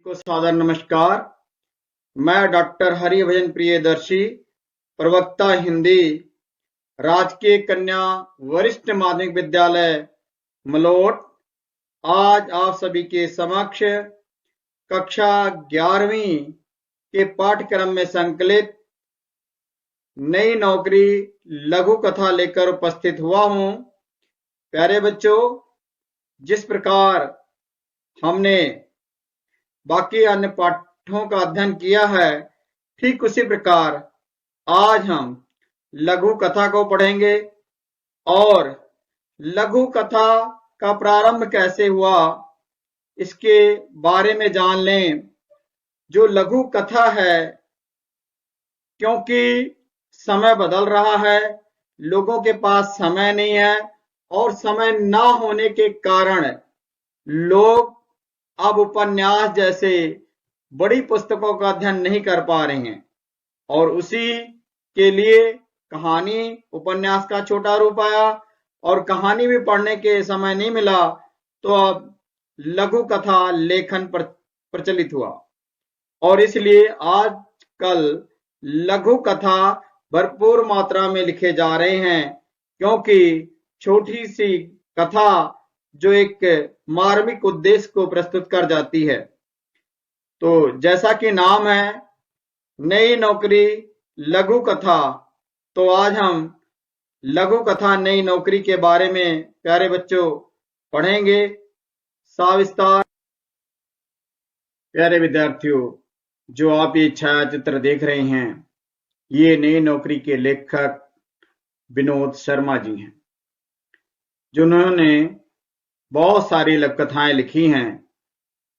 को सादर नमस्कार। मैं डॉक्टर हरिभजन प्रियदर्शी, प्रवक्ता हिंदी, राजकीय कन्या वरिष्ठ माध्यमिक विद्यालय मलोट, आज आप सभी के समक्ष कक्षा 11वीं के पाठ्यक्रम में संकलित नई नौकरी लघु कथा लेकर उपस्थित हुआ हूं। प्यारे बच्चों, जिस प्रकार हमने बाकी अन्य पाठों का अध्ययन किया है, ठीक उसी प्रकार आज हम लघु कथा को पढ़ेंगे और लघु कथा का प्रारंभ कैसे हुआ इसके बारे में जान लें। जो लघु कथा है, क्योंकि समय बदल रहा है, लोगों के पास समय नहीं है और समय ना होने के कारण लोग अब उपन्यास जैसे बड़ी पुस्तकों का अध्ययन नहीं कर पा रहे हैं और उसी के लिए कहानी उपन्यास का छोटा रूप आया और कहानी भी पढ़ने के समय नहीं मिला, तो अब लघु कथा लेखन प्रचलित हुआ और इसलिए आजकल लघु कथा भरपूर मात्रा में लिखे जा रहे हैं, क्योंकि छोटी सी कथा जो एक मार्मिक उद्देश्य को प्रस्तुत कर जाती है। तो जैसा कि नाम है नई नौकरी लघु कथा, तो आज हम लघु कथा नई नौकरी के बारे में प्यारे बच्चों पढ़ेंगे सविस्तार। प्यारे विद्यार्थियों, जो आप ये छायाचित्र देख रहे हैं, ये नई नौकरी के लेखक विनोद शर्मा जी हैं, जिन्होंने बहुत सारी लघु कथाएं लिखी हैं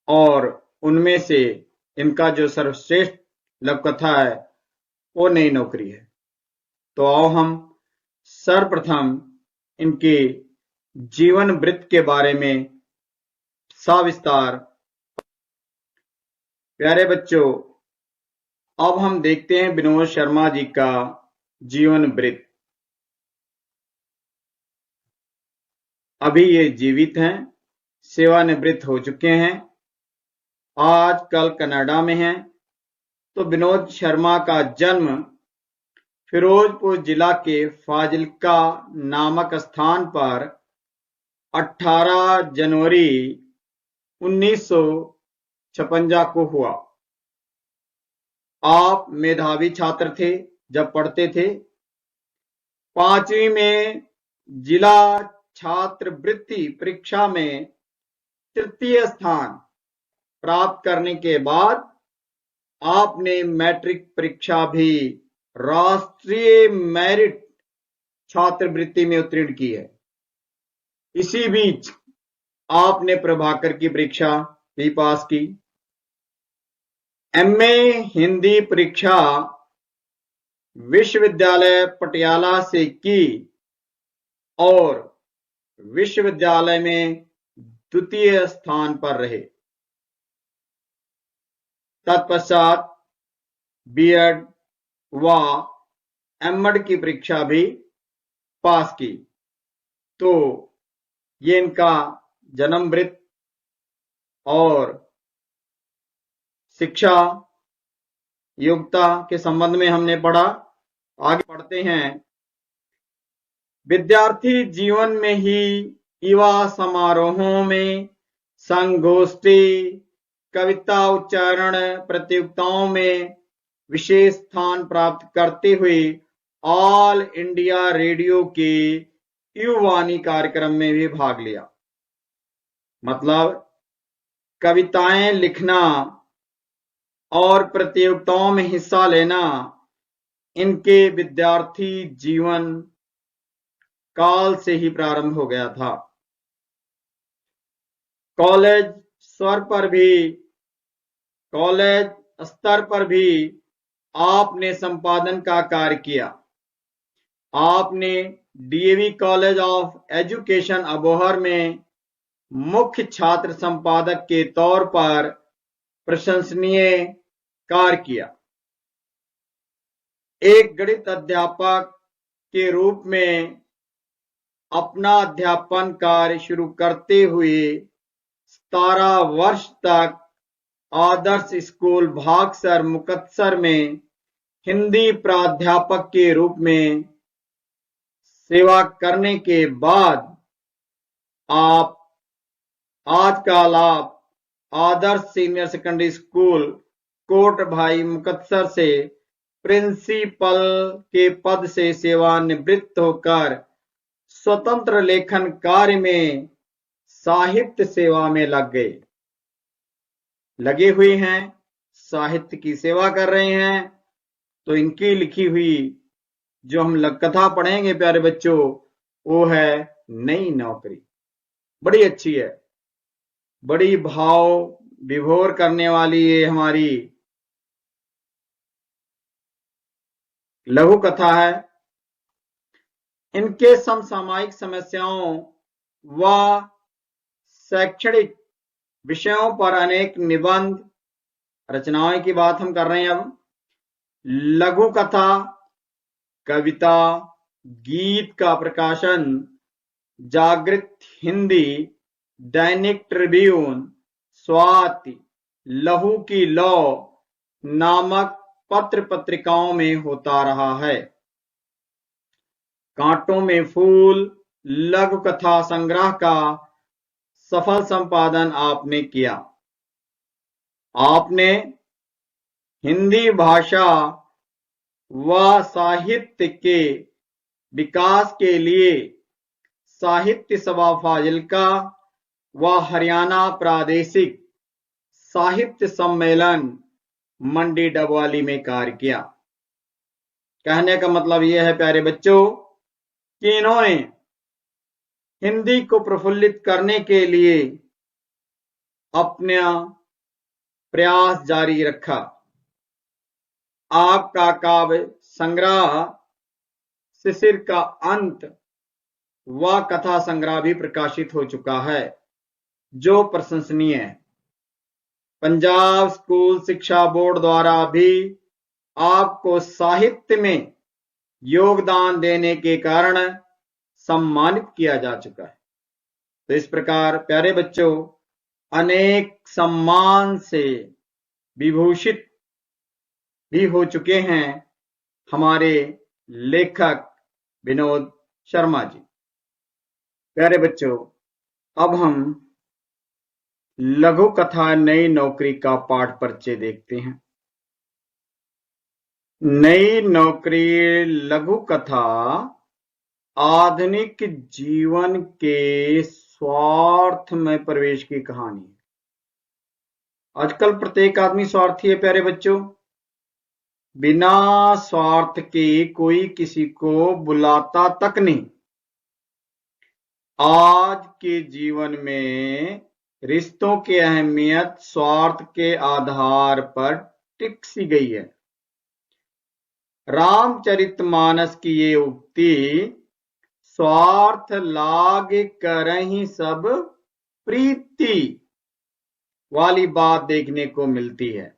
और उनमें से इनका जो सर्वश्रेष्ठ लघु कथा है वो नई नौकरी है। तो आओ हम सर्वप्रथम इनके जीवन वृत्त के बारे में सविस्तार। प्यारे बच्चों, अब हम देखते हैं विनोद शर्मा जी का जीवन वृत्त। अभी ये जीवित हैं, सेवानिवृत्त हो चुके हैं, आजकल कनाडा में हैं। तो विनोद शर्मा का जन्म फिरोजपुर जिला के फाजिल्का नामक स्थान पर 18 जनवरी 1956 को हुआ। आप मेधावी छात्र थे जब पढ़ते थे। 5वीं में जिला छात्रवृत्ति परीक्षा में तृतीय स्थान प्राप्त करने के बाद आपने मैट्रिक परीक्षा भी राष्ट्रीय मेरिट छात्रवृत्ति में उत्तीर्ण की है। इसी बीच आपने प्रभाकर की परीक्षा भी पास की। एमए हिंदी परीक्षा विश्वविद्यालय पटियाला से की और विश्वविद्यालय में द्वितीय स्थान पर रहे। तत्पश्चात बीएड व एमएड की परीक्षा भी पास की। तो ये इनका जन्म वृत्त और शिक्षा योग्यता के संबंध में हमने पढ़ा। आगे पढ़ते हैं। विद्यार्थी जीवन में ही युवा समारोहों में, संगोष्ठी, कविता उच्चारण प्रतियोगिताओं में विशेष स्थान प्राप्त करते हुए ऑल इंडिया रेडियो के युवानी कार्यक्रम में भी भाग लिया। मतलब कविताएं लिखना और प्रतियोगिताओं में हिस्सा लेना इनके विद्यार्थी जीवन काल से ही प्रारंभ हो गया था। कॉलेज स्तर पर भी आपने संपादन का कार्य किया। आपने DAV college of education Abohar में मुख्य छात्र संपादक के तौर पर प्रशंसनीय कार्य किया। एक गणित अध्यापक के रूप में अपना अध्यापन कार्य शुरू करते हुए 17 वर्ष तक आदर्श स्कूल भागसर मुकत्सर में हिंदी प्राध्यापक के रूप में सेवा करने के बाद आप आज का लाभ आदर्श सीनियर सेकेंडरी स्कूल कोट भाई मुकत्सर से प्रिंसिपल के पद से सेवानिवृत्त होकर स्वतंत्र लेखन कार्य में साहित्य सेवा में लगे हुए हैं, साहित्य की सेवा कर रहे हैं। तो इनकी लिखी हुई जो हम कथा पढ़ेंगे प्यारे बच्चों, वो है नई नौकरी। बड़ी अच्छी है, बड़ी भाव विभोर करने वाली ये हमारी लघु कथा है। इनके समसामयिक समस्याओं व शैक्षणिक विषयों पर अनेक निबंध रचनाओं की बात हम कर रहे हैं। अब लघु कथा, कविता, गीत का प्रकाशन जागृत हिंदी, दैनिक ट्रिब्यून, स्वाति, लहू की लौ नामक पत्र पत्रिकाओं में होता रहा है। कांटों में फूल लघु कथा संग्रह का सफल संपादन आपने किया। आपने हिंदी भाषा व साहित्य के विकास के लिए साहित्य सभा फाजिल्का व हरियाणा प्रादेशिक साहित्य सम्मेलन मंडी डबवाली में कार्य किया। कहने का मतलब यह है प्यारे बच्चों कि इन्होंने हिंदी को प्रफुल्लित करने के लिए अपना प्रयास जारी रखा। आपका काव्य संग्रह शिशिर का अंत व कथा संग्रह भी प्रकाशित हो चुका है, जो प्रशंसनीय है। पंजाब स्कूल शिक्षा बोर्ड द्वारा भी आपको साहित्य में योगदान देने के कारण सम्मानित किया जा चुका है। तो इस प्रकार प्यारे बच्चों अनेक सम्मान से विभूषित भी हो चुके हैं हमारे लेखक विनोद शर्मा जी। प्यारे बच्चों अब हम लघु कथा नई नौकरी का पाठ परिचय देखते हैं। नई नौकरी लघु कथा आधुनिक जीवन के स्वार्थ में प्रवेश की कहानी है। आजकल प्रत्येक आदमी स्वार्थी है प्यारे बच्चों। बिना स्वार्थ के कोई किसी को बुलाता तक नहीं। आज के जीवन में रिश्तों की अहमियत स्वार्थ के आधार पर टिक सी गई है। रामचरितमानस की ये उक्ति स्वार्थ लाग करहि सब प्रीति वाली बात देखने को मिलती है।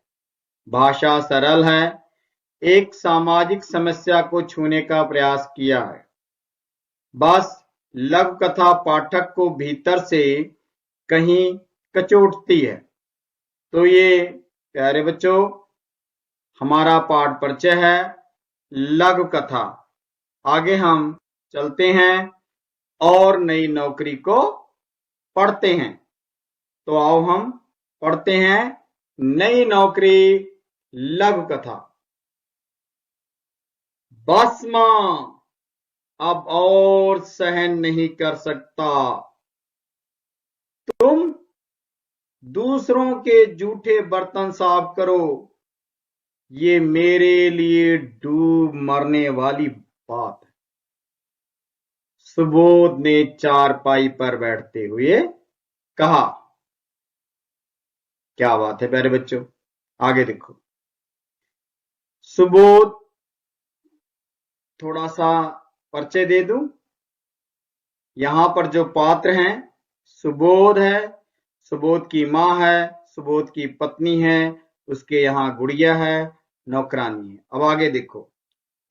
भाषा सरल है, एक सामाजिक समस्या को छूने का प्रयास किया है। बस लघु कथा पाठक को भीतर से कहीं कचोटती है। तो ये प्यारे बच्चों हमारा पाठ परिचय है लघु कथा। आगे हम चलते हैं और नई नौकरी को पढ़ते हैं। तो आओ हम पढ़ते हैं नई नौकरी लघु कथा। बस मां अब और सहन नहीं कर सकता। तुम दूसरों के जूठे बर्तन साफ करो, ये मेरे लिए डूब मरने वाली बात है। सुबोध ने चारपाई पर बैठते हुए कहा। क्या बात है प्यारे बच्चों, आगे देखो। सुबोध थोड़ा सा परिचय दे दूं। यहां पर जो पात्र हैं सुबोध है, सुबोध की मां है, सुबोध की पत्नी है, उसके यहां गुड़िया है, नौकरानी है। अब आगे देखो,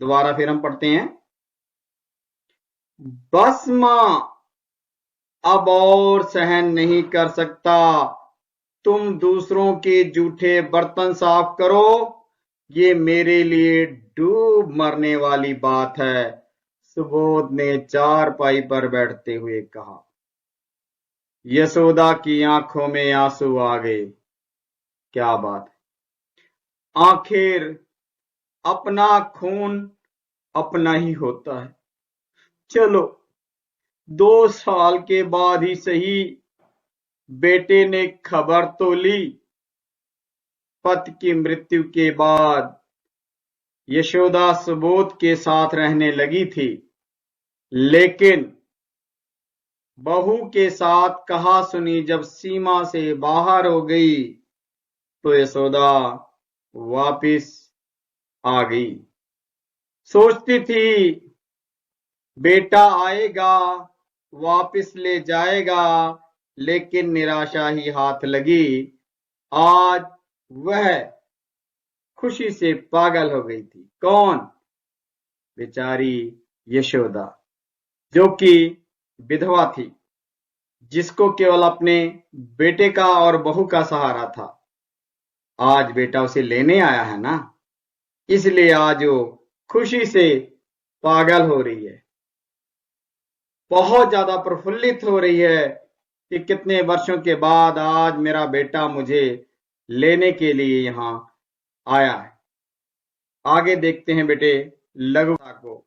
दोबारा फिर हम पढ़ते हैं। बस मां अब और सहन नहीं कर सकता। तुम दूसरों के जूठे बर्तन साफ करो, ये मेरे लिए डूब मरने वाली बात है, सुबोध ने चारपाई पर बैठते हुए कहा। यशोदा की आंखों में आंसू आ गए। क्या बात है, आखिर अपना खून अपना ही होता है। चलो 2 साल के बाद ही सही, बेटे ने खबर तो ली। पति की मृत्यु के बाद यशोदा सुबोध के साथ रहने लगी थी, लेकिन बहू के साथ कहा सुनी जब सीमा से बाहर हो गई तो यशोदा वापिस आ गई। सोचती थी बेटा आएगा, वापिस ले जाएगा, लेकिन निराशा ही हाथ लगी। आज वह खुशी से पागल हो गई थी। कौन? बेचारी यशोदा, जो कि विधवा थी, जिसको केवल अपने बेटे का और बहू का सहारा था। आज बेटा उसे लेने आया है ना, इसलिए आज वो खुशी से पागल हो रही है, बहुत ज्यादा प्रफुल्लित हो रही है कि कितने वर्षों के बाद आज मेरा बेटा मुझे लेने के लिए यहां आया है। आगे देखते हैं बेटे लघु कथा को।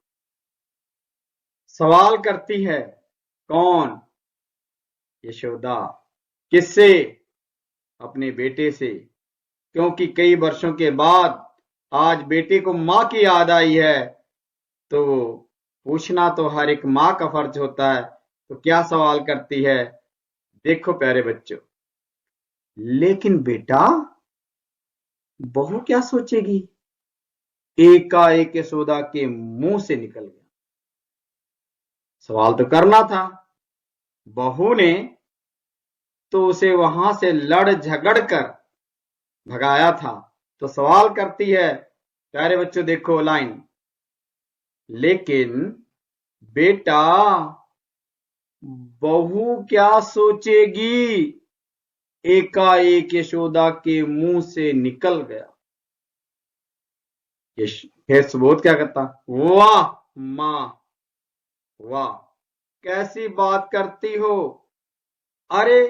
सवाल करती है कौन? यशोदा। किससे? अपने बेटे से, क्योंकि कई वर्षों के बाद आज बेटे को मां की याद आई है, तो पूछना तो हर एक मां का फर्ज होता है। तो क्या सवाल करती है, देखो प्यारे बच्चों। लेकिन बेटा, बहू क्या सोचेगी? एकाएक यशोदा के मुंह से निकल गया। सवाल तो करना था। बहू ने तो उसे वहां से लड़ झगड़ कर भगाया था, तो सवाल करती है, प्यारे बच्चों देखो लाइन। लेकिन बेटा, बहू क्या सोचेगी? एकाएक यशोदा के मुंह से निकल गया। फिर सुबोध क्या करता? वाह मां, वाह, कैसी बात करती हो। अरे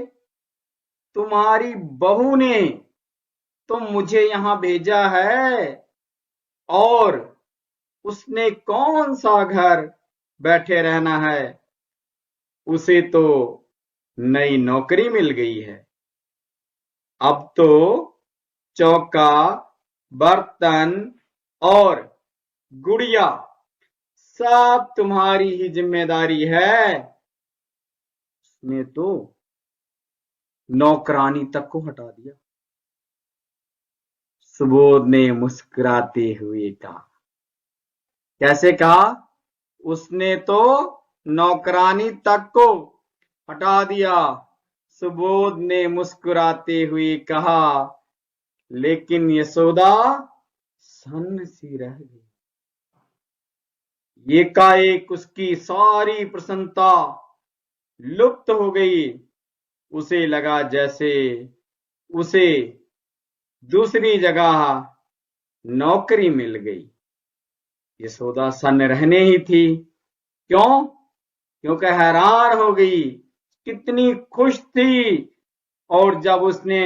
तुम्हारी बहू ने तो मुझे यहां भेजा है, और उसने कौन सा घर बैठे रहना है, उसे तो नई नौकरी मिल गई है। अब तो चौका, बर्तन और गुड़िया सब तुम्हारी ही जिम्मेदारी है। उसने तो नौकरानी तक को हटा दिया। सुबोध ने मुस्कुराते हुए कहा। कैसे कहा? उसने तो नौकरानी तक को हटा दिया। सुबोध ने मुस्कुराते हुए कहा। लेकिन यशोदा सन्न सी रह गई। एकाएक उसकी सारी प्रसन्नता लुप्त हो गई। उसे लगा जैसे उसे दूसरी जगह नौकरी मिल गई। यशोदा सन्न रहने ही थी। क्यों? क्योंकि हैरान हो गई, कितनी खुश थी। और जब उसने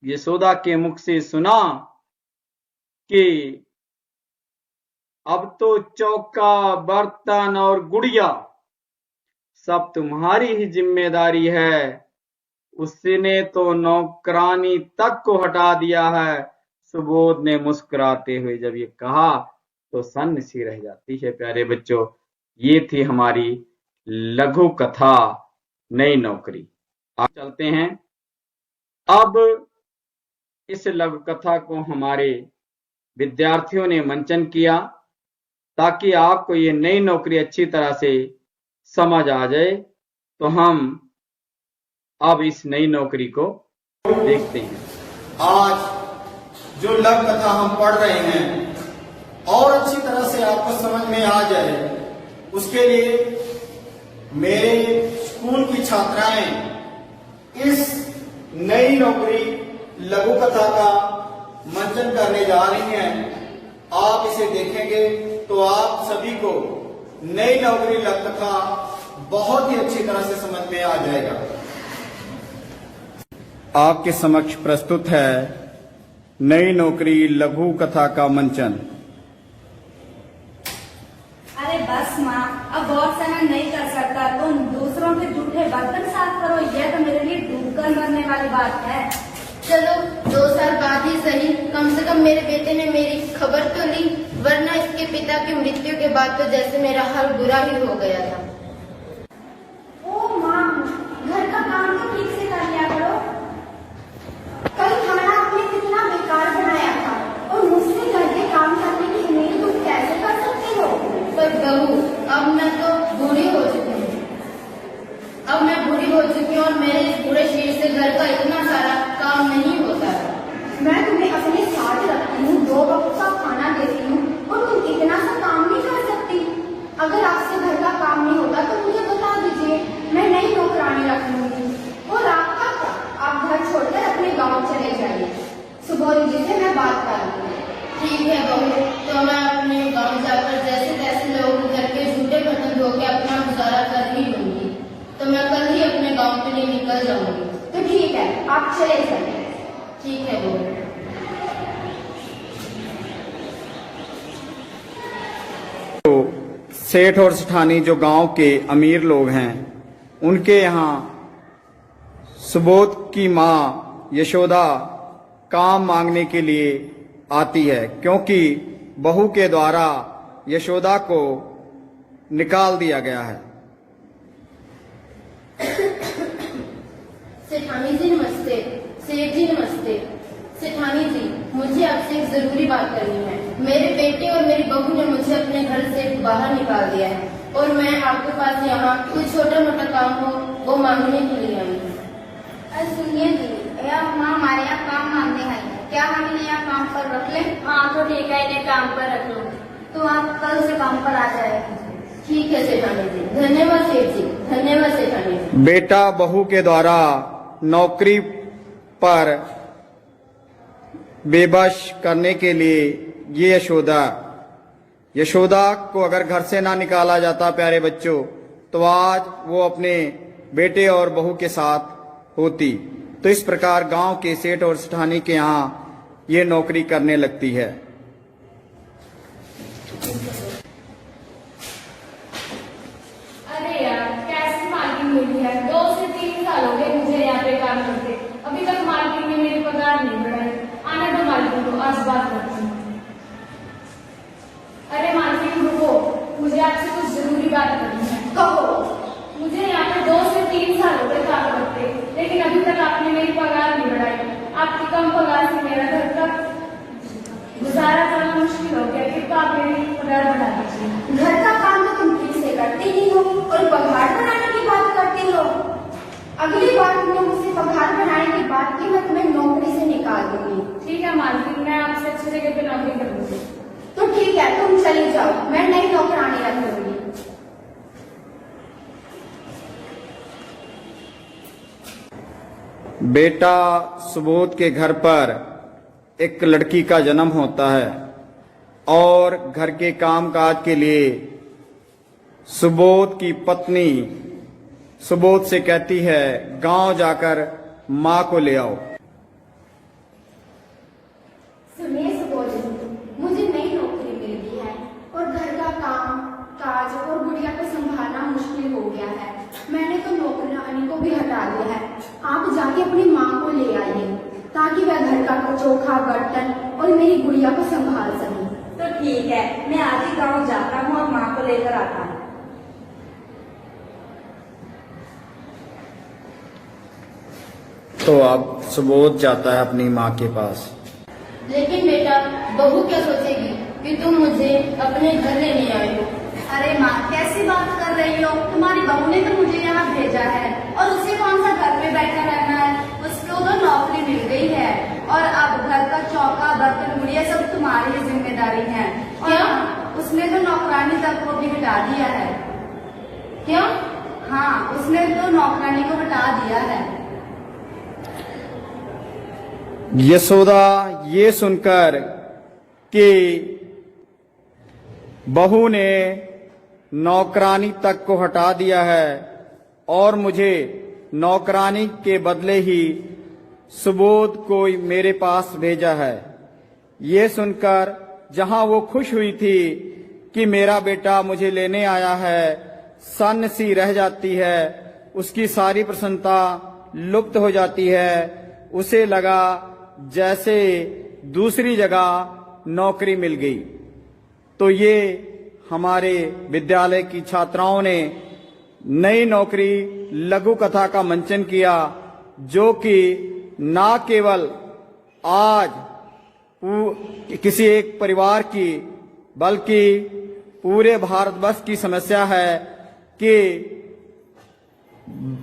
यशोदा के मुख से सुना कि अब तो चौका, बर्तन और गुड़िया सब तुम्हारी ही जिम्मेदारी है, उसने तो नौकरानी तक को हटा दिया है। सुबोध ने मुस्कुराते हुए जब ये कहा तो सन्न सी रह जाती है। प्यारे बच्चों, ये थी हमारी लघु कथा नई नौकरी। आप चलते हैं। अब इस लघु कथा को हमारे विद्यार्थियों ने मंचन किया, ताकि आपको ये नई नौकरी अच्छी तरह से समझ आ जाए। तो हम अब इस नई नौकरी को देखते हैं। आज जो लघु कथा हम पढ़ रहे हैं और अच्छी तरह से आपको समझ में आ जाए, उसके लिए मेरे स्कूल की छात्राएं इस नई नौकरी लघु कथा का मंचन करने जा रही हैं। आप इसे देखेंगे तो आप सभी को नई नौकरी लघु कथा बहुत ही अच्छी तरह से समझ में आ जाएगा। आपके समक्ष प्रस्तुत है नई नौकरी लघु कथा का मंचन। अरे बस माँ, अब और समय नहीं कर सकता। तुम दूसरों के जूठे बर्तन साफ करो, यह तो मेरे लिए डूबकर मरने वाली बात है। चलो 2 साल बाद ही सही, कम से कम मेरे बेटे ने मेरी खबर तो ली, वरना इसके पिता की मृत्यु के बाद तो जैसे मेरा हाल बुरा ही हो गया था। ओ माँ, घर का काम तो ठीक से कर लिया करो। कल खाना आपने कितना बेकार बनाया था और मुझसे घर के काम करने की उम्मीद तुम कैसे कर सकते हो? पर बहू, अब मैं तो बूढ़ी हो चुकी हूँ। अब मैं बूढ़ी हो चुकी हूँ और मेरे इस बूढ़े शरीर से घर का इतना सारा काम नहीं होता है। मैं तुम्हें अपने साथ रखती हूँ, 2 वक्त का खाना देती हूँ और तुम इतना सा काम नहीं कर सकती। अगर आपसे घर का काम नहीं होता तो मुझे बता दीजिए, मैं नई नौकरानी रख लूंगी। और आपका क्या, आप घर छोड़कर अपने गाँव चले जाइए। सुबह जी से मैं बात कर लूंगी। ठीक है बहू, तो मैं अपने गांव जाकर जैसे तैसे लोग घर के झूठे बर्तन धो के अपना गुजारा कर ही लूंगी। तो मैं कल ही अपने गांव के लिए निकल जाऊंगी। तो ठीक है, आप चले जाइए। ठीक है बहू। तो सेठ और सेठानी जो गांव के अमीर लोग हैं, उनके यहाँ सुबोध की माँ यशोदा काम मांगने के लिए आती है, क्योंकि बहू के द्वारा यशोदा को निकाल दिया गया है। सेठानी जी नमस्ते। सेठ जी नमस्ते। सेठानी जी, मुझे आपसे एक जरूरी बात करनी है। मेरे बेटे और मेरी बहू ने मुझे अपने घर से बाहर निकाल दिया है और मैं आपके पास यहाँ कोई छोटा मोटा काम हो वो मांगने के लिए आई हूँ। अरे सुनिए जी, यह माँ हमारे यहाँ काम मांगने आई है, क्या हम इन्हें यहाँ काम पर रख लें? हाँ तो ठीक है, इन्हें काम पर रख लो। तो आप कल से काम पर आ जाएगी। ठीक है सेठानी जी, धन्यवाद सेठ जी, धन्यवाद सेठानी जी। बेटा बहू के द्वारा नौकरी पर बेबस करने के लिए ये यशोदा को अगर घर से ना निकाला जाता प्यारे बच्चों, तो आज वो अपने बेटे और बहू के साथ होती। तो इस प्रकार गांव के सेठ और सेठानी के यहाँ ये नौकरी करने लगती है। अरे यार, कैसी मार्किंग मिली है? 2 से 3 साल हो गए मुझे यहाँ पे काम करते, अभी तक मार्किंग में मेरी पगार नहीं बढ़ाई। आने दो मार्किंग को, आज बात करती हूँ। अरे मार्किंग रुको, मुझे आपसे कुछ जरूरी बात करनी है। कहो। मुझे यहाँ पे 2 से 3 साल हो गए काम करते, लेकिन अभी तक आपने मेरी पगार नहीं बढ़ाई। आपकी कम पगार से मेरा घर का गुजारा करना मुश्किल हो गया, कृपया आप मेरी पगार बढ़ा दीजिए। घर का काम तो तुम ठीक से करती ही हो और पगार बढ़ाने की बात करती हो। अगली बार तुमने मुझसे पगार बढ़ाने की बात की, मैं तुम्हें नौकरी से निकाल दूंगी। ठीक है मालकिन, मैं आपसे अच्छी जगह पे नौकरी करूंगी। तो ठीक है, तुम चली जाओ, मैं नई नौकरानी रख लूंगी। बेटा सुबोध के घर पर एक लड़की का जन्म होता है और घर के कामकाज के लिए सुबोध की पत्नी सुबोध से कहती है, गांव जाकर माँ को ले आओ। सुनिए सुबोध जी, मुझे नई नौकरी मिल गई है और घर का काम काज और गुड़िया को संभालना मुश्किल हो गया है। मैंने तो नौकरानी को भी हटा दिया है। आप जाके अपनी माँ को ले आइए ताकि वह घर का चोखा बर्तन और मेरी गुड़िया को संभाल सके। तो ठीक है, मैं आज ही गाँव जाता हूँ और माँ को लेकर आता हूँ। तो अब सुबोध जाता है अपनी माँ के पास। लेकिन बेटा, बहू क्या सोचेगी कि तुम मुझे अपने घर लेने आए हो? अरे माँ, कैसी बात कर रही हो? तुम्हारी बहू ने तो मुझे यहाँ भेजा है और उसे कौन सा घर पे बैठा रहना है? उसको तो नौकरी मिल गई है और अब घर का चौका बर्तन गुड़िया सब तुम्हारी जिम्मेदारी है। क्या? उसने तो नौकरानी तक को भी हटा दिया है। क्या? हाँ, उसने तो नौकरानी को हटा दिया है। यशोदा ये सुनकर कि बहू ने नौकरानी तक को हटा दिया है और मुझे नौकरानी के बदले ही सुबोध को मेरे पास भेजा है, ये सुनकर जहां वो खुश हुई थी कि मेरा बेटा मुझे लेने आया है, सन्न सी रह जाती है। उसकी सारी प्रसन्नता लुप्त हो जाती है। उसे लगा जैसे दूसरी जगह नौकरी मिल गई। तो ये हमारे विद्यालय की छात्राओं ने नई नौकरी लघु कथा का मंचन किया, जो कि ना केवल आज किसी एक परिवार की बल्कि पूरे भारतवर्ष की समस्या है कि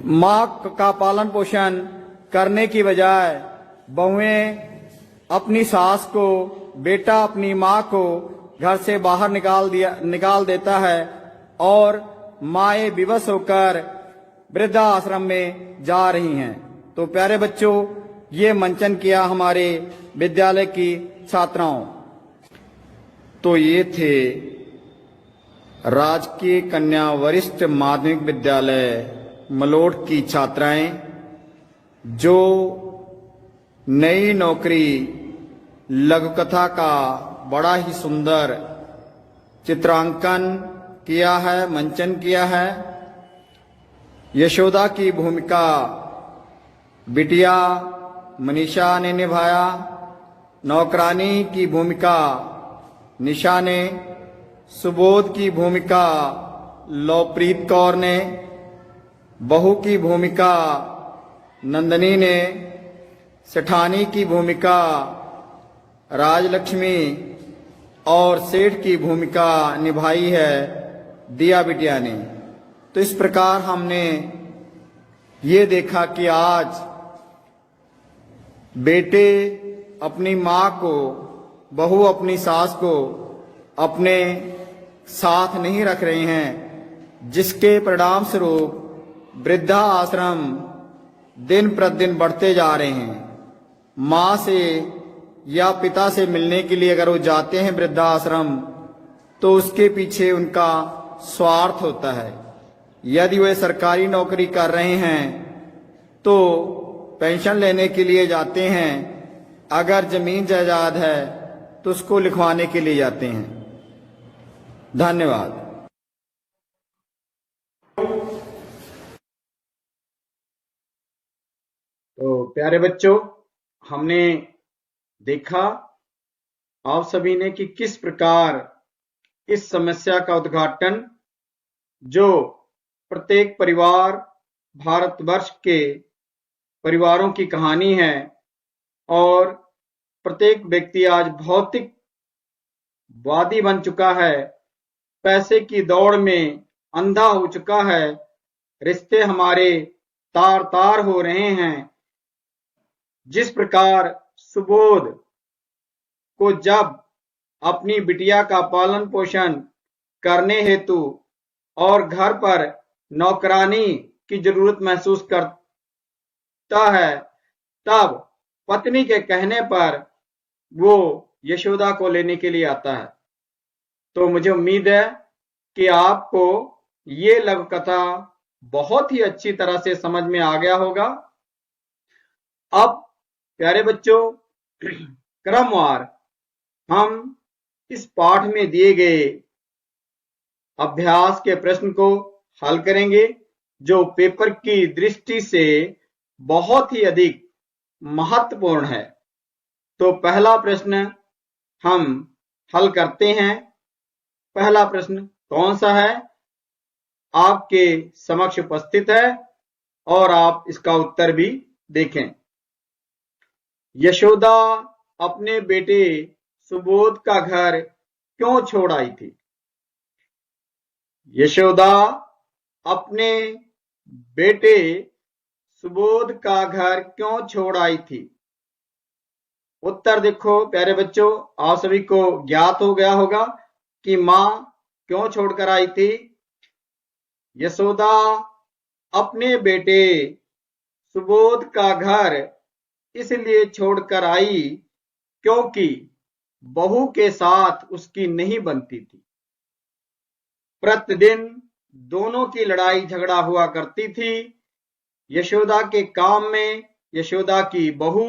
मां का पालन पोषण करने की बजाय बहुएं अपनी सास को, बेटा अपनी मां को घर से बाहर निकाल देता है और माएं विवश होकर वृद्धा आश्रम में जा रही हैं। तो प्यारे बच्चों, ये मंचन किया हमारे विद्यालय की छात्राओं। तो ये थे राजकीय कन्या वरिष्ठ माध्यमिक विद्यालय मलोट की छात्राएं, जो नई नौकरी लघु कथा का बड़ा ही सुंदर चित्रांकन किया है, मंचन किया है। यशोदा की भूमिका बिटिया मनीषा ने निभाया, नौकरानी की भूमिका निशा ने, सुबोध की भूमिका लवप्रीत कौर ने, बहू की भूमिका नंदनी ने, सेठानी की भूमिका राजलक्ष्मी और सेठ की भूमिका निभाई है दिया बिटिया ने। तो इस प्रकार हमने ये देखा कि आज बेटे अपनी मां को, बहू अपनी सास को अपने साथ नहीं रख रहे हैं, जिसके परिणाम स्वरूप वृद्धा आश्रम दिन प्रतिदिन बढ़ते जा रहे हैं। मां से या पिता से मिलने के लिए अगर वो जाते हैं वृद्धा आश्रम, तो उसके पीछे उनका स्वार्थ होता है। यदि वे सरकारी नौकरी कर रहे हैं तो पेंशन लेने के लिए जाते हैं, अगर जमीन जायदाद है तो उसको लिखवाने के लिए जाते हैं। धन्यवाद। तो प्यारे बच्चों, हमने देखा आप सभी ने कि किस प्रकार इस समस्या का उद्घाटन, जो प्रत्येक परिवार, भारतवर्ष के परिवारों की कहानी है, और प्रत्येक व्यक्ति आज भौतिकवादी बन चुका है, पैसे की दौड़ में अंधा हो चुका है, रिश्ते हमारे तार तार हो रहे हैं। जिस प्रकार सुबोध को जब अपनी बिटिया का पालन पोषण करने हेतु और घर पर नौकरानी की जरूरत महसूस करता है, तब पत्नी के कहने पर वो यशोदा को लेने के लिए आता है। तो मुझे उम्मीद है कि आपको ये लघु कथा बहुत ही अच्छी तरह से समझ में आ गया होगा। अब प्यारे बच्चों, क्रमवार हम इस पाठ में दिए गए अभ्यास के प्रश्न को हल करेंगे, जो पेपर की दृष्टि से बहुत ही अधिक महत्वपूर्ण है। तो पहला प्रश्न हम हल करते हैं। पहला प्रश्न कौन सा है? आपके समक्ष उपस्थित है और आप इसका उत्तर भी देखें। यशोदा अपने बेटे सुबोध का घर क्यों छोड़ आई थी? यशोदा अपने बेटे सुबोध का घर क्यों छोड़ आई थी? उत्तर देखो प्यारे बच्चों, आप सभी को ज्ञात हो गया होगा कि मां क्यों छोड़कर आई थी। यशोदा अपने बेटे सुबोध का घर इसलिए छोड़कर आई क्योंकि बहू के साथ उसकी नहीं बनती थी। प्रतिदिन दोनों की लड़ाई झगड़ा हुआ करती थी। यशोदा के काम में यशोदा की बहू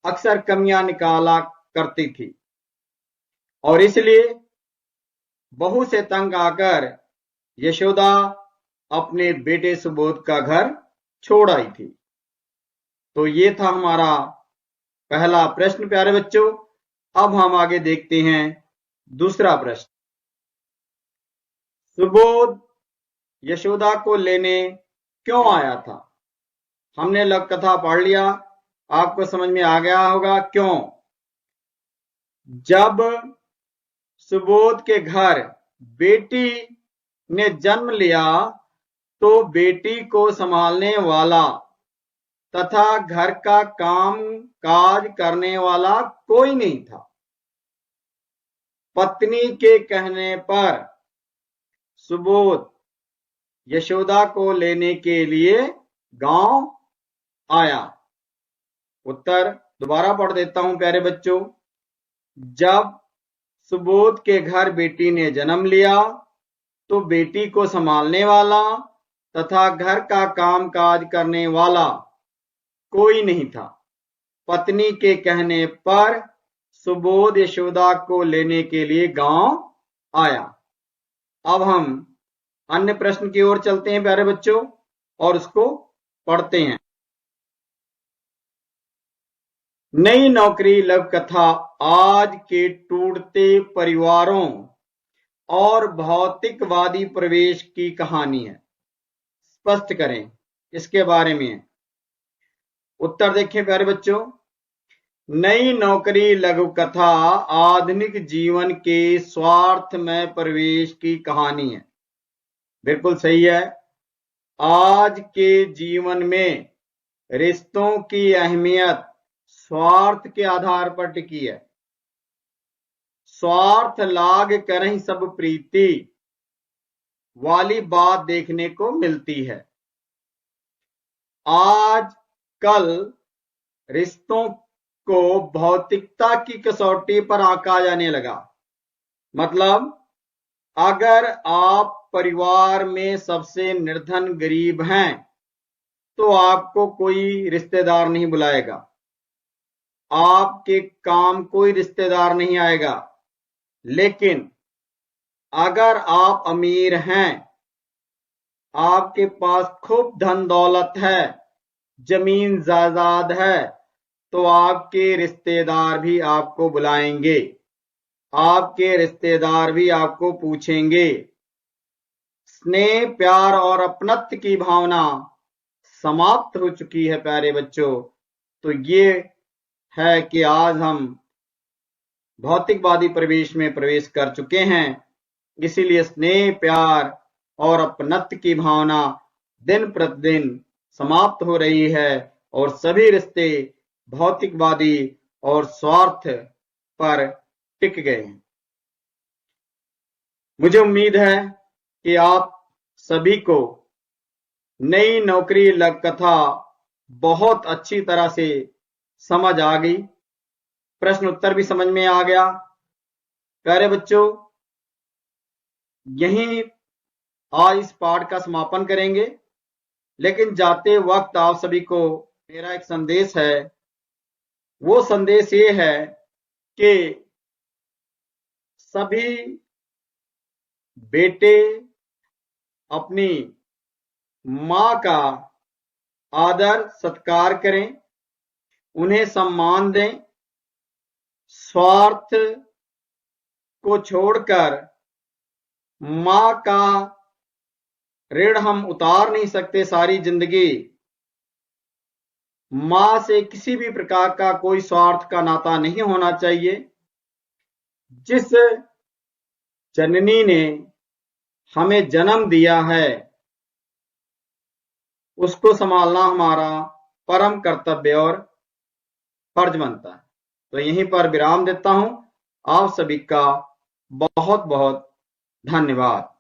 अक्सर कमियां निकाला करती थी और इसलिए बहू से तंग आकर यशोदा अपने बेटे सुबोध का घर छोड़ आई थी। तो ये था हमारा पहला प्रश्न प्यारे बच्चों। अब हम आगे देखते हैं दूसरा प्रश्न। सुबोध यशोदा को लेने क्यों आया था? हमने लघु कथा पढ़ लिया, आपको समझ में आ गया होगा क्यों। जब सुबोध के घर बेटी ने जन्म लिया तो बेटी को संभालने वाला तथा घर का काम काज करने वाला कोई नहीं था। पत्नी के कहने पर सुबोध यशोदा को लेने के लिए गांव आया। उत्तर दोबारा पढ़ देता हूं प्यारे बच्चों। जब सुबोध के घर बेटी ने जन्म लिया तो बेटी को संभालने वाला तथा घर का काम काज करने वाला कोई नहीं था। पत्नी के कहने पर सुबोध यशोदा को लेने के लिए गांव आया। अब हम अन्य प्रश्न की ओर चलते हैं प्यारे बच्चों और उसको पढ़ते हैं। नई नौकरी लघु कथा आज के टूटते परिवारों और भौतिकवादी प्रवेश की कहानी है। स्पष्ट करें इसके बारे में। उत्तर देखें प्यारे बच्चों। नई नौकरी लघु कथा आधुनिक जीवन के स्वार्थ में प्रवेश की कहानी है। बिल्कुल सही है। आज के जीवन में रिश्तों की अहमियत स्वार्थ के आधार पर टिकी है। स्वार्थ लाग करहि सब प्रीति वाली बात देखने को मिलती है। आज कल रिश्तों को भौतिकता की कसौटी पर आंका जाने लगा। मतलब अगर आप परिवार में सबसे निर्धन गरीब हैं तो आपको कोई रिश्तेदार नहीं बुलाएगा, आपके काम कोई रिश्तेदार नहीं आएगा। लेकिन अगर आप अमीर हैं, आपके पास खूब धन दौलत है, जमीन जायदाद है, तो आपके रिश्तेदार भी आपको बुलाएंगे, आपके रिश्तेदार भी आपको पूछेंगे। स्नेह प्यार और अपनत्व की भावना समाप्त हो चुकी है प्यारे बच्चों। तो ये है कि आज हम भौतिकवादी प्रवेश में प्रवेश कर चुके हैं। इसीलिए स्नेह प्यार और अपनत्व की भावना दिन प्रतिदिन समाप्त हो रही है और सभी रिश्ते भौतिकवादी और स्वार्थ पर टिक गए हैं। मुझे उम्मीद है कि आप सभी को नई नौकरी लघु कथा बहुत अच्छी तरह से समझ आ गई, प्रश्न उत्तर भी समझ में आ गया। प्यारे बच्चों, यहीं आज इस पाठ का समापन करेंगे, लेकिन जाते वक्त आप सभी को मेरा एक संदेश है। वो संदेश ये है कि सभी बेटे अपनी मां का आदर सत्कार करें, उन्हें सम्मान दें। स्वार्थ को छोड़कर मां का ऋण हम उतार नहीं सकते सारी जिंदगी। मां से किसी भी प्रकार का कोई स्वार्थ का नाता नहीं होना चाहिए। जिस जननी ने हमें जन्म दिया है उसको संभालना हमारा परम कर्तव्य और फर्ज बनता है। तो यहीं पर विराम देता हूं। आप सभी का बहुत बहुत धन्यवाद।